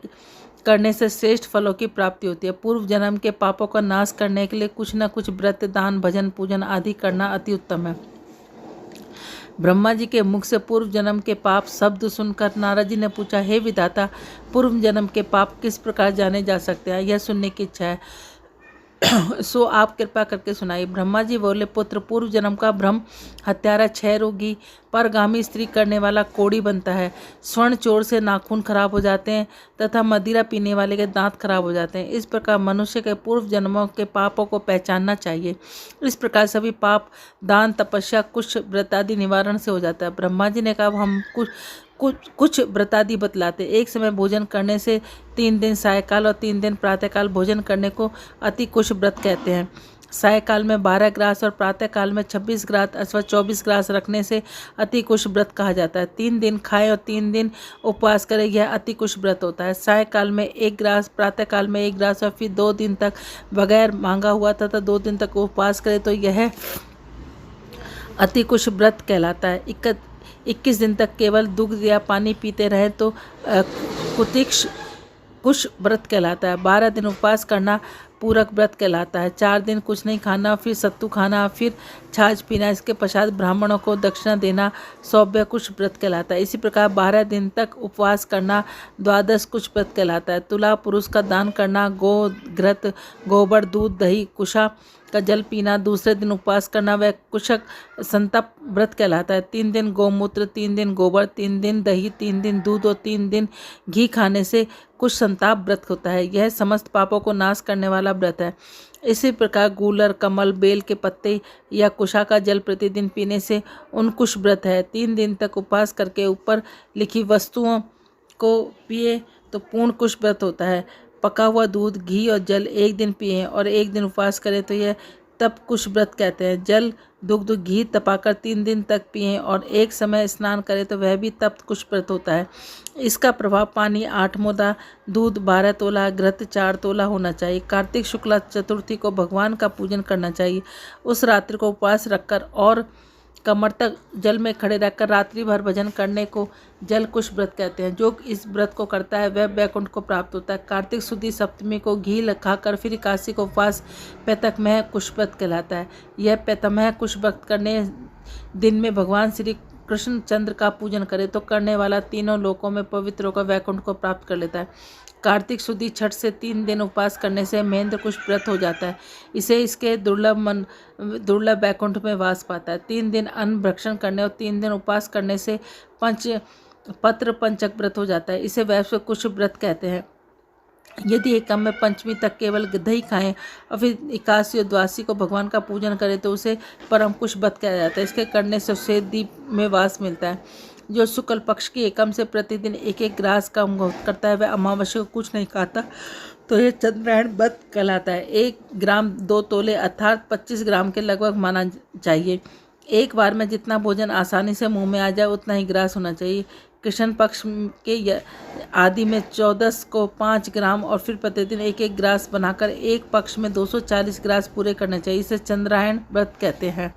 करने से श्रेष्ठ फलों की प्राप्ति होती है। पूर्व जन्म के पापों का नाश करने के लिए कुछ न कुछ व्रत, दान, भजन, पूजन आदि करना अति उत्तम है। ब्रह्मा जी के मुख से पूर्व जन्म के पाप शब्द सुनकर नारद जी ने पूछा, हे विधाता, पूर्व जन्म के पाप किस प्रकार जाने जा सकते हैं? यह सुनने की इच्छा है, सो आप कृपा करके सुनाइए। ब्रह्मा जी बोले, पुत्र, पूर्व जन्म का भ्रम हत्यारा, क्षय रोगी, परगामी स्त्री करने वाला कोढ़ी बनता है। स्वर्ण चोर से नाखून खराब हो जाते हैं तथा मदिरा पीने वाले के दांत खराब हो जाते हैं। इस प्रकार मनुष्य के पूर्व जन्मों के पापों को पहचानना चाहिए। इस प्रकार सभी पाप दान, तपस्या, कुछ व्रत आदि निवारण से हो जाता है। ब्रह्मा जी ने कहा, हम कुछ व्रतादि बतलाते। एक समय भोजन करने से 3 दिन सायकाल और 3 दिन प्रातःकाल भोजन करने को अति कुश व्रत कहते हैं। सायकाल में 12 ग्रास और प्रातःकाल में 26 ग्रास अथवा 24 ग्रास रखने से अति कुश व्रत कहा जाता है। 3 दिन खाएं और 3 दिन उपवास करें, यह अति कुश व्रत होता है। सायकाल में 1 ग्रास, प्रातःकाल में 1 ग्रास और फिर 2 दिन तक बगैर मांगा हुआ तथा 2 दिन तक उपवास करें तो यह अति कुश व्रत कहलाता है। 21 दिन तक केवल दूध या पानी पीते रहें तो कुश व्रत कहलाता है। 12 दिन उपवास करना पूरक व्रत कहलाता है। 4 दिन कुछ नहीं खाना, फिर सत्तू खाना, फिर छाछ पीना, इसके पश्चात ब्राह्मणों को दक्षिणा देना सौभ्य कुश व्रत कहलाता है। इसी प्रकार 12 दिन तक उपवास करना द्वादश कुश व्रत कहलाता है। तुला पुरुष का दान करना, गो घृत, गोबर, दूध, दही, कुशा का जल पीना, दूसरे दिन उपवास करना वह कुशक संताप व्रत कहलाता है। 3 दिन गौमूत्र, 3 दिन गोबर, 3 दिन दही, 3 दिन दूध और 3 दिन घी खाने से कुश संताप व्रत होता है। यह समस्त पापों को नाश करने वाला व्रत है। इसी प्रकार गूलर, कमल, बेल के पत्ते या कुशा का जल प्रतिदिन पीने से उन कुश व्रत है। 3 दिन तक उपवास करके ऊपर लिखी वस्तुओं को पिए तो पूर्ण कुश व्रत होता है। पका हुआ दूध, घी और जल एक दिन पिए और एक दिन उपवास करें तो यह तप कुश व्रत कहते हैं। जल, दुग्ध, घी तपाकर 3 दिन तक पिएं और एक समय स्नान करें तो वह भी तप्त कुश व्रत होता है। इसका प्रभाव पानी 8 मोदा, दूध 12 तोला, घृत 4 तोला होना चाहिए। कार्तिक शुक्ला चतुर्थी को भगवान का पूजन करना चाहिए। उस रात्रि को उपवास रखकर और कमर तक जल में खड़े रहकर रात्रि भर भजन करने को जल कुश व्रत कहते हैं। जो इस व्रत को करता है वह वैकुंठ को प्राप्त होता है। कार्तिक शुद्ध सप्तमी को घी खाकर फिर एकादशी को उपवास पैतमह कुश व्रत कहलाता है। यह पैतमह कुश व्रत करने दिन में भगवान श्री कृष्ण चंद्र का पूजन करे तो करने वाला तीनों लोकों में पवित्र होकर वैकुंठ को प्राप्त कर लेता है। कार्तिक शुद्धि छठ से 3 दिन उपवास करने से महेंद्र कुश व्रत हो जाता है। इसे इसके दुर्लभ वैकुंठ में वास पाता है। 3 दिन अन्न भक्षण करने और 3 दिन उपवास करने से पंचक व्रत हो जाता है। इसे वैश्व कुश व्रत कहते हैं। यदि एकम में पंचमी तक केवल दही खाएं और फिर एकादशी और द्वादशी को भगवान का पूजन करें तो उसे परम कुश व्रत कहा जाता है। इसके करने से श्वेत दीप में वास मिलता है। जो शुक्ल पक्ष की एकम से प्रतिदिन 1-1 ग्रास का करता है वह अमावस्या को कुछ नहीं खाता तो यह चंद्रायण व्रत कहलाता है। 1 ग्राम 2 तोले अर्थात 25 ग्राम के लगभग माना चाहिए। एक बार में जितना भोजन आसानी से मुंह में आ जाए उतना ही ग्रास होना चाहिए। कृष्ण पक्ष के आदि में 14 को 5 ग्राम और फिर प्रतिदिन 1-1 ग्रास बनाकर एक पक्ष में 240 ग्रास पूरे करने चाहिए। इसे चंद्रायण व्रत कहते हैं।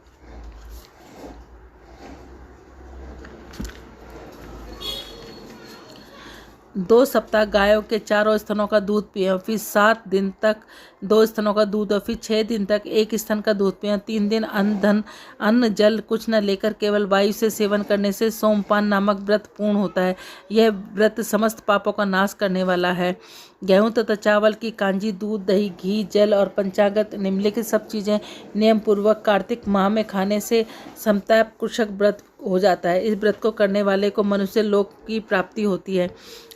2 सप्ताह गायों के चारों स्तनों का दूध पिए, फिर 7 दिन तक 2 स्तनों का दूध और फिर 6 दिन तक 1 स्तन का दूध पिए। 3 दिन अन्न जल कुछ न लेकर केवल वायु से सेवन करने से सोमपान नामक व्रत पूर्ण होता है। यह व्रत समस्त पापों का नाश करने वाला है। गेहूं तथा चावल की कांजी, दूध, दही, घी, जल और पंचागत निम्नलिखित सब चीज़ें नियम पूर्वक कार्तिक माह में खाने से समताप कुशक व्रत हो जाता है। इस व्रत को करने वाले को मनुष्य लोक की प्राप्ति होती है।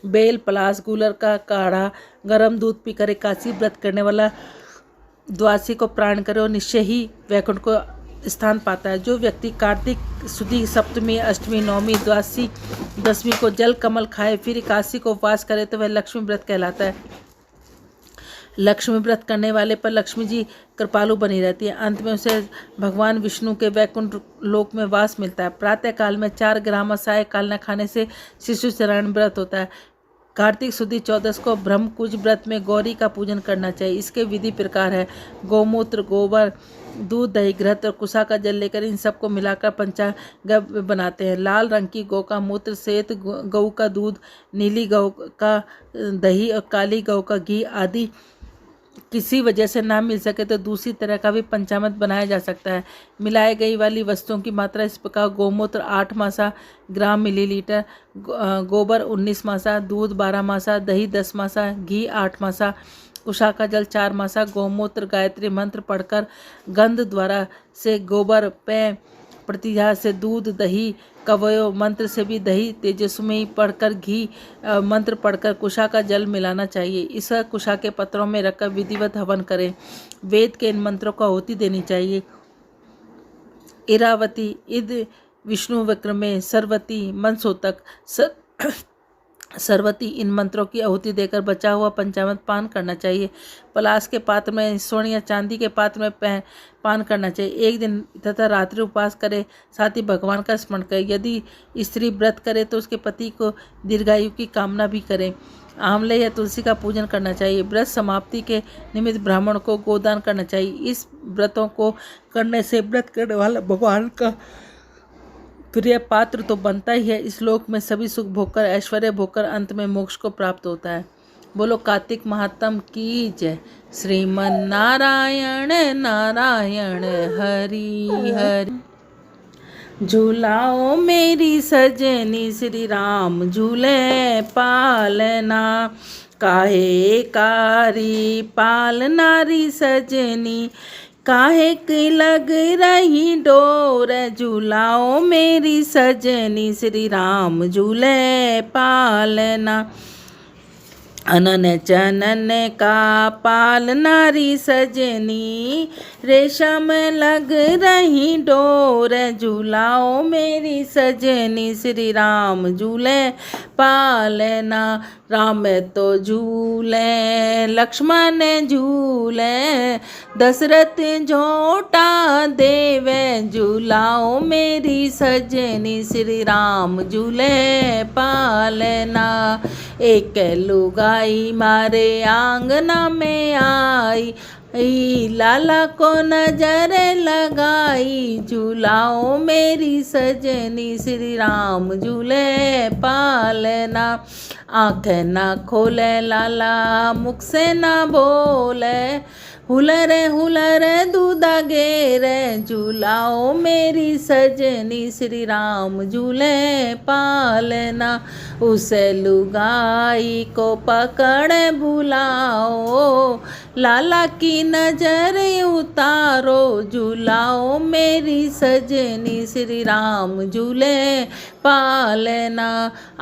बेल, पलाश, गूलर का काढ़ा, गर्म दूध पीकर एकादशी व्रत करने वाला द्वादशी को प्राण करे और निश्चय ही वैकुंठ को स्थान पाता है। जो व्यक्ति कार्तिक शुद्धि सप्तमी, अष्टमी, नवमी, द्वादशी, दसवीं को जल कमल खाए फिर एकादशी को उपवास करे तो वह लक्ष्मी व्रत कहलाता है। लक्ष्मी व्रत करने वाले पर लक्ष्मी जी कृपालु बनी रहती है। अंत में उसे भगवान विष्णु के वैकुंठ लोक में वास मिलता है। प्रातः काल में 4 ग्राम और सायकाल न खाने से शिशु चरण व्रत होता है। कार्तिक शुद्धि 14 को ब्रह्मकुज व्रत में गौरी का पूजन करना चाहिए। इसके विधि प्रकार है: गौमूत्र, गोबर, दूध, दही, घृत और कुशा का जल लेकर इन सबको मिलाकर पंचांग बनाते हैं। लाल रंग की गौ का मूत्र, श्वेत गौ का दूध, नीली गौ का दही और काली गौ का घी आदि किसी वजह से ना मिल सके तो दूसरी तरह का भी पंचामृत बनाया जा सकता है। मिलाई गई वाली वस्तुओं की मात्रा इस प्रकार: गौमूत्र 8 मासा ग्राम मिलीलीटर, गोबर 19 मासा, दूध 12 मासा, दही 10 मासा, घी 8 मासा, कुशा का जल 4 मासा। गौमूत्र गायत्री मंत्र पढ़कर गंध द्वारा से गोबर, पेय प्रतिहा से दूध, दही कवयो मंत्र से भी दही, तेजस्वी पढ़कर घी मंत्र पढ़कर कुशा का जल मिलाना चाहिए। इस कुशा के पत्रों में रखकर विधिवत हवन करें। वेद के इन मंत्रों को आहुति देनी चाहिए: इरावती, इद विष्णु विक्रमे, सरवती, मनसोतक, सरवती, इन मंत्रों की आहुति देकर बचा हुआ पंचामृत पान करना चाहिए। पलाश के पात्र में, स्वर्ण या चांदी के पात्र में पान करना चाहिए। एक दिन तथा रात्रि उपवास करे, साथ ही भगवान का स्मरण करे। यदि स्त्री व्रत करे तो उसके पति को दीर्घायु की कामना भी करे। आंवले या तुलसी का पूजन करना चाहिए। व्रत समाप्ति के निमित्त ब्राह्मण को गोदान करना चाहिए। इस व्रतों को करने से व्रत करने वाला भगवान का प्रिय पात्र तो बनता ही है, इस लोक में सभी सुख भोगकर, ऐश्वर्य भोगकर अंत में मोक्ष को प्राप्त होता है। बोलो कार्तिक महात्म की जय। श्रीमन नारायण नारायण हरि हरि। झूलाओ मेरी सजनी श्री राम झूले पालना, काहे कारी पाल नारी सजनी, काहे की लग रही डोर, झूलाओ मेरी सजनी, श्री राम झूले पालना। अनन चनन का पाल नारी सजनी, रेशम लग रही डोर, झूलाओ मेरी सजनी, श्री राम झूले पालना। राम तो झूले लक्ष्मण झूले, दशरथ झोटा देवे, झूलाओ मेरी सजनी, श्री राम झूले पालना। एक लुगाई मारे आंगना में आई, लाला को नजर लगाई, झूलाओ मेरी सजनी, श्री राम झूले पालना। आँखें ना खोले लाला, मुख से ना बोले, हुलरे हुलरे दूधा गेरे, झूलाओ मेरी सजनी, श्री राम झूले पालना। उसे लुगाई को पकड़ बुलाओ, लाला की नजर उतारो, झूलाओ मेरी सजनी, श्री राम झूले पालना।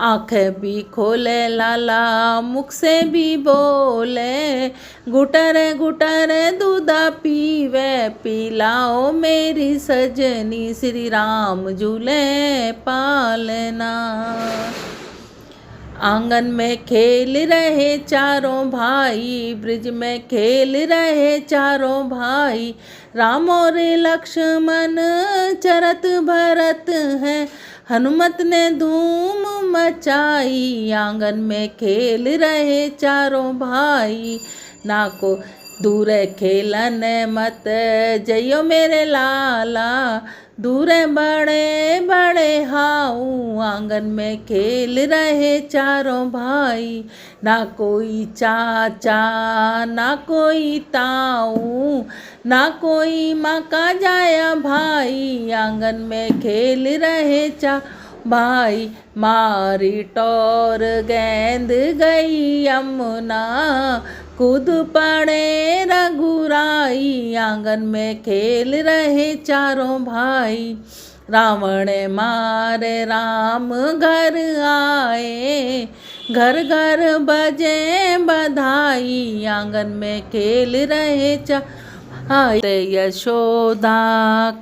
आँखें भी खोले लाला, मुख से भी बोले, गुटर गुटर दूधा पीवे, पिलाओ मेरी सजनी, श्री राम झूले पालना। आंगन में खेल रहे चारों भाई, ब्रिज में खेल रहे चारों भाई, राम और लक्ष्मण चरत भरत हैं, हनुमत ने धूम मचाई। आंगन में खेल रहे चारों भाई, ना को दूर खेलन मत जइयो मेरे लाला, दूर बड़े बड़े हाऊ। आंगन में खेल रहे चारों भाई, ना कोई चाचा ना कोई ताऊ, ना कोई माँ का जाया भाई। आंगन में खेल रहे भाई, मारी टोर गेंद गई यमुना, कूद पड़े रघुराई। आंगन में खेल रहे चारों भाई, रावण मारे राम घर आए, घर घर बजे बधाई। आंगन में खेल रहे यशोदा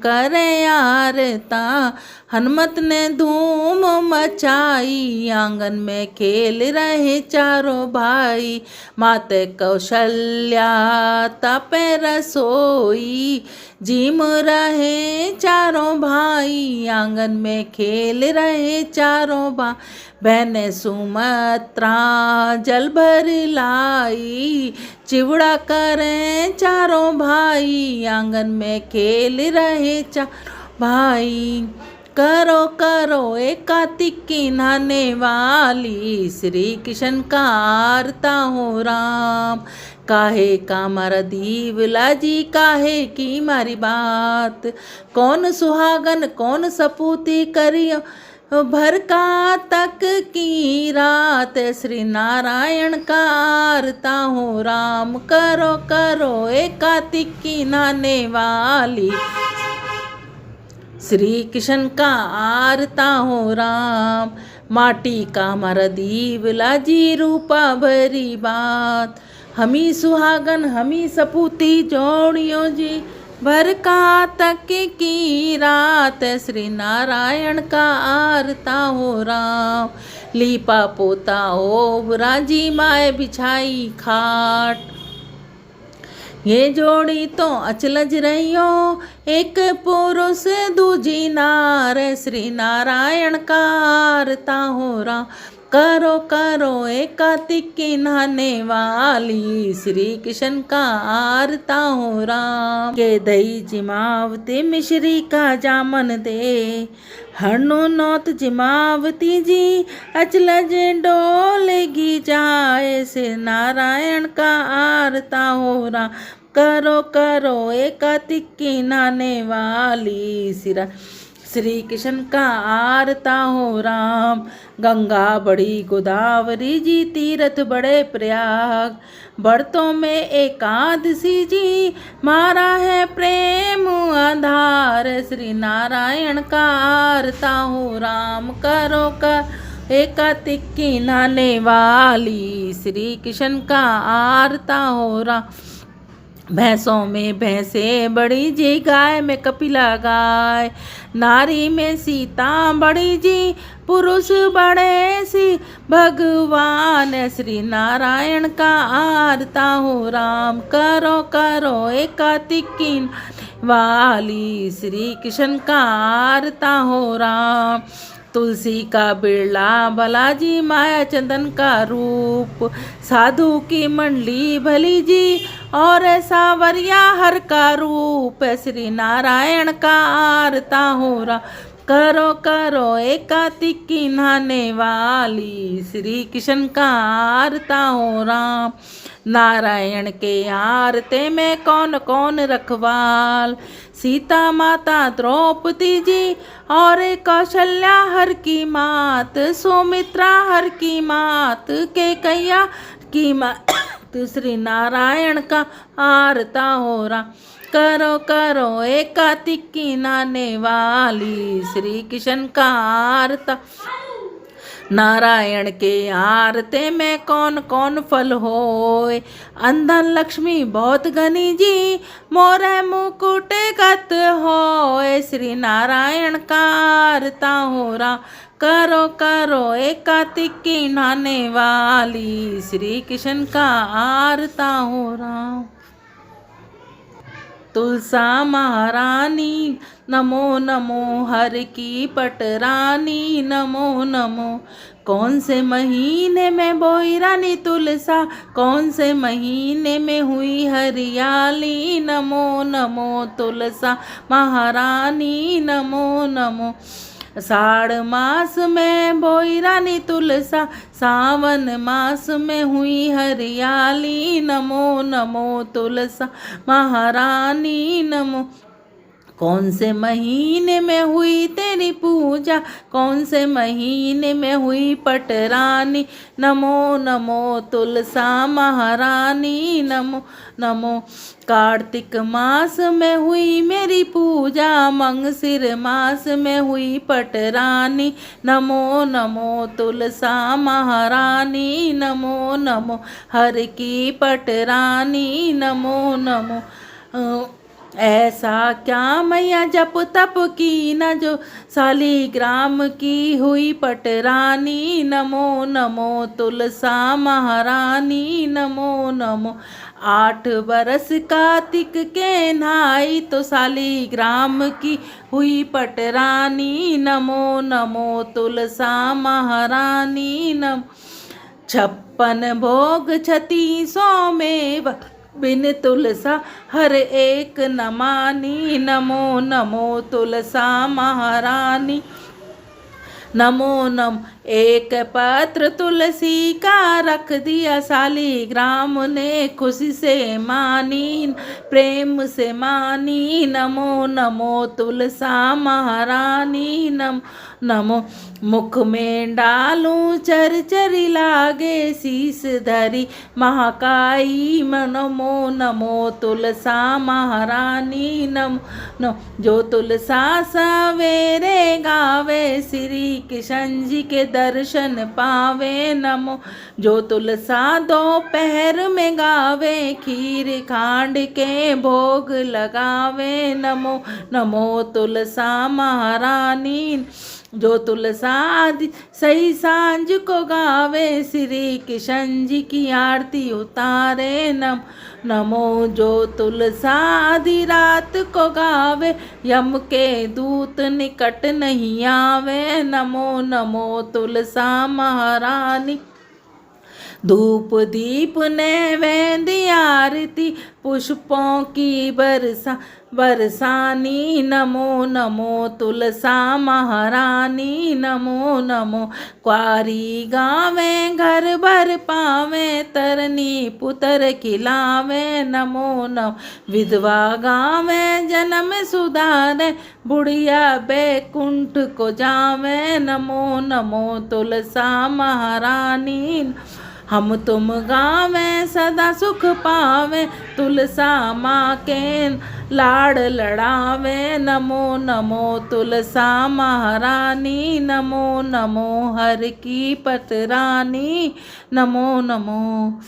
करे आरता, हनुमत ने धूम मचाई। आंगन में खेल रहे चारों भाई, माते कौशल्या तपे रसोई, जिम रहे चारों भाई। आंगन में खेल रहे चारों भाई, बहने सुमत्रा जल भर लाई, चिवड़ा करें चारों भाई। आंगन में खेल रहे चारों भाई, करो करो एक कार्तिक की नहाने वाली, श्री कृष्ण का आरता हो राम। काहे का मारा दीवला जी, काहे की मारी बात, कौन सुहागन कौन सपूती करियो, भर का तक की रात, श्री नारायण का आरता हो राम। करो करो एक कार्तिक की नहाने वाली, श्री कृष्ण का आरता हो राम। माटी का मारा दीवला जी, रूपा भरी बात, हमी सुहागन हमी सपूती जोड़ियो जी, भर का तक की रात, श्री नारायण का आरता हो राम। लीपा पोता हो राजी माए बिछाई खाट, ये जोड़ी तो अचलज रहियो, एक पुरुष दूजी नार, श्री नारायण का आरता हो राम। करो करो एक कार्तिक की नहाने वाली, श्री कृष्ण का आरता हो राम। के दही जिमावती मिश्री का जामन दे, हरनो नौत जिमावती जी, अचलज डोलेगी जाए, श्री नारायण का आरता हो राम। करो करो एक कार्तिक की नहाने वाली, श्री कृष्ण का आरता हो राम। गंगा बड़ी गोदावरी जी, तीर्थ बड़े प्रयाग। व्रतों में एकादशी जी, मारा है प्रेम आधार। श्री नारायण का आरता हो राम, करो कर एकातिक की नाने वाली। श्री कृष्ण का आरता हो राम। भैंसों में भैंसे बड़ी जी, गाय में कपिला गाय। नारी में सीता बड़ी जी, पुरुष बड़े सी भगवान। श्री नारायण का आरता हो राम, करो करो एकातिक की वाली। श्री कृष्ण का आरता हो राम। तुलसी का बिरला बालाजी, माया चंदन का रूप। साधु की मंडली भली जी, और सावरिया हर का रूप। श्री नारायण का आरता हो रहा, करो करो एकातिक की नहाने वाली। श्री कृष्ण का आरता हो राम। नारायण के आरते में कौन कौन रखवाल। सीता माता द्रौपदी जी, और कौशल्या हर की मात। सुमित्रा हर की मात, कैकैया की मात। श्री नारायण का आरता हो रहा, करो करो एकातिक की नहाने वाली। श्री कृष्ण का आरता। नारायण के आरते में कौन कौन फल होए। अंधन लक्ष्मी बहुत घनी जी, मोरे मुकुट गत होए। श्री नारायण का आरता हो रहा, करो करो एकातिक की नहाने वाली। श्री कृष्ण का आरता हो रहा। तुलसा महारानी, नमो नमो हर की पटरानी, नमो नमो। कौन से महीने में बोई रानी तुलसा, कौन से महीने में हुई हरियाली। नमो नमो तुलसा महारानी, नमो नमो। साढ़ मास में बोई रानी तुलसा, सावन मास में हुई हरियाली। नमो नमो तुलसा महारानी, नमो। कौन से महीने में हुई तेरी पूजा, कौन से महीने में हुई पटरानी। नमो नमो तुलसा महारानी, नमो नमो। कार्तिक मास में हुई मेरी पूजा, मंगसिर मास में हुई पटरानी। नमो नमो तुलसा महारानी, नमो नमो हर की पटरानी। नमो नमो। ऐसा क्या मैया जप तप की न, जो शालीग्राम की हुई पटरानी। नमो नमो तुलसा महारानी, नमो नमो। 8 बरस कार्तिक के नहाई, तो शालीग्राम की हुई पटरानी। नमो नमो तुलसा महारानी, नमो। 56 भोग 3600 में बिन तुलसा हर एक न मानी। नमो नमो तुलसा महारानी, नमो नम। एक पत्र तुलसी का रख दिया, शालीग्राम ने खुशी से मानी, प्रेम से मानी। नमो नमो तुलसा महारानी, नमो नमो। मुख में डालूं चर चरी लागे, शीस धरी महाकाई। नमो नमो तुलसा महारानी, नमो नमो। जो तुलसा सवेरे गावे, श्री कृष्ण जी के दर्शन पावे। नमो। जो तुलसा दोपहर में गावे, खीर खांड के भोग लगावे। नमो नमो तुलसा महारानी। जो तुलसा आदि सही सांझ को गावे, श्री कृष्ण जी की आरती उतारे। नमो। जो तुलसा आदि रात को गावे, यम के दूत निकट नहीं आवे। नमो नमो तुलसा महारानी। धूप दीप नैवेद्य आरती, पुष्पों की बरसा बरसानी नमो नमो तुलसा महारानी नमो नमो। क्वारी गावे घर भर पावे तरनी पुत्र खिलावे नमो नमो। विधवा गावे जन्म सुधारे बुढ़िया बैकुंठ को जावे नमो नमो तुलसा महारानी। हम तुम गावे सदा सुख पावे तुलसा माँ के लाड़ लड़ावे नमो नमो तुलसा महारानी नमो नमो। हर की पतरानी नमो नमो।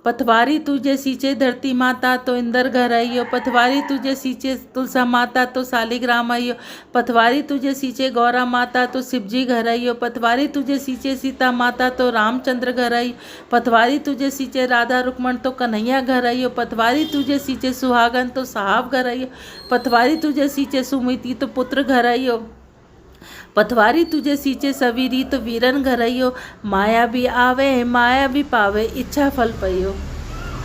पथवारी तुझे सींचे धरती माता तो इंदर घर आइयो। पथवारी तुझे सींचे तुलसा माता तो शालिग्राम आइयो। पथवारी तुझे सींचे गौरा माता तो शिवजी घर आइयो। पथवारी तुझे सींचे सीता माता तो रामचंद्र घर आइयो। पथवारी तुझे सींचे राधा रुक्मण तो कन्हैया घर आइयो। पथवारी तुझे सींचे सुहागन तो साहब घर आइयो। पथवारी तुझे सींचे सुमिति तो पुत्र घर आइयो। पथवारी तुझे सींचे सवीरी तो वीरन घरइयो। माया भी आवे माया भी पावे इच्छा फल पइयो।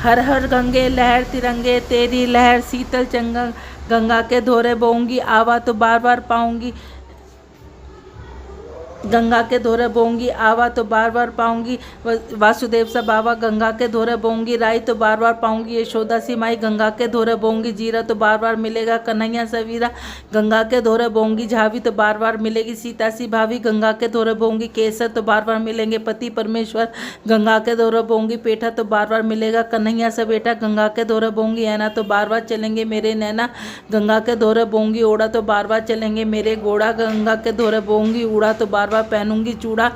हर हर गंगे लहर तिरंगे तेरी लहर शीतल चंगा। गंगा के धोरे बोऊंगी आवा तो बार बार पाऊंगी। गंगा के धोरे बोऊंगी आवा तो बार बार पाऊंगी। वासुदेव सा बाबा गंगा के धोरे बोऊंगी। राई तो बार बार पाऊंगी। यशोदा सी माई गंगा के धोरे बोऊंगी। जीरा तो बार बार मिलेगा कन्हैया सा वीरा। गंगा के धोरे बोऊंगी। झावी तो बार बार मिलेगी सीता सी भाभी। गंगा के धोरे बोऊंगी। केसर तो बार बार मिलेंगे पति परमेश्वर। गंगा के धोरे बोऊंगी। पेठा तो बार बार मिलेगा कन्हैया सा बेटा। गंगा के धोरे बोऊंगी। ऐना तो बार बार चलेंगे मेरे नैना। गंगा के धोरे बोऊंगी। ओढ़ा तो बार बार चलेंगे मेरे घोड़ा। गंगा के धोरे बोऊंगी। उड़ा तो बार बार पहनूंगी चूड़ा।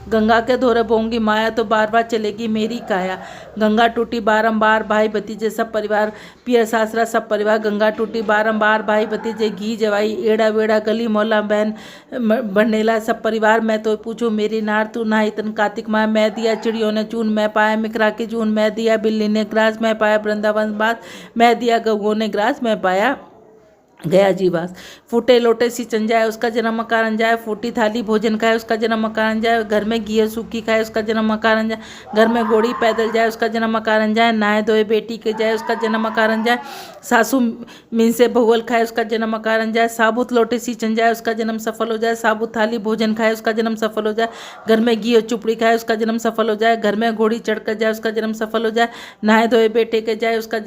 गंगा के धोरे बोऊंगी। माया तो बार बार चलेगी मेरी काया। गंगा टूटी बारंबार भाई भतीजे सब परिवार। पियर सासरा सब परिवार। गंगा टूटी बारंबार भाई भतीजे घी जवाई एड़ा वेड़ा गली मोहल्ला बहन बनेला सब परिवार। मैं तो पूछूं मेरी नार तू ना इतन कार्तिक माँ। मैं दिया चिड़ियों ने चून मैं पाया मिकरा के जून। मैं दिया बिल्ली ने ग्रास मैं पाया वृंदावन बात। मैं दिया गऊओं ने ग्रास मैं पाया गया जीवास। फूटे लोटे सिंचन जाए उसका जन्म मकारण जाए। फूटी थाली भोजन खाए उसका जन्म मकारण जाए। घर में घी सूखी खाए उसका जन्म मकारण जाए। घर में घोड़ी पैदल जाए उसका जन्म मकारण जाए। नहाए धोए बेटी के जाए उसका जन्म मकारण जाए। सासू मीन से भोगल खाए उसका जन्म मकारण जाए। साबुत लोटे सिंचन जाए उसका जन्म सफल हो जाए। साबुत थाली भोजन खाए उसका जन्म सफल हो जाए। घर में घी और चुपड़ी खाए उसका जन्म सफल हो जाए। घर में घोड़ी चढ़कर जाए उसका जन्म सफल हो जाए। नहाए धोए बेटे के जाए उसका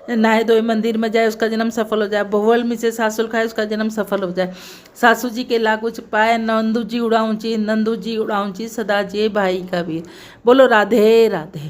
नहाए धोए मंदिर में जाए उसका जन्म सफल हो जाए। बहुवल में से सासुल खाए उसका जन्म सफल हो जाए। सासू जी के लागू पाए नंदू जी उड़ाऊंची। नंदू जी उड़ाऊंची सदा जे भाई का वीर। बोलो राधे राधे।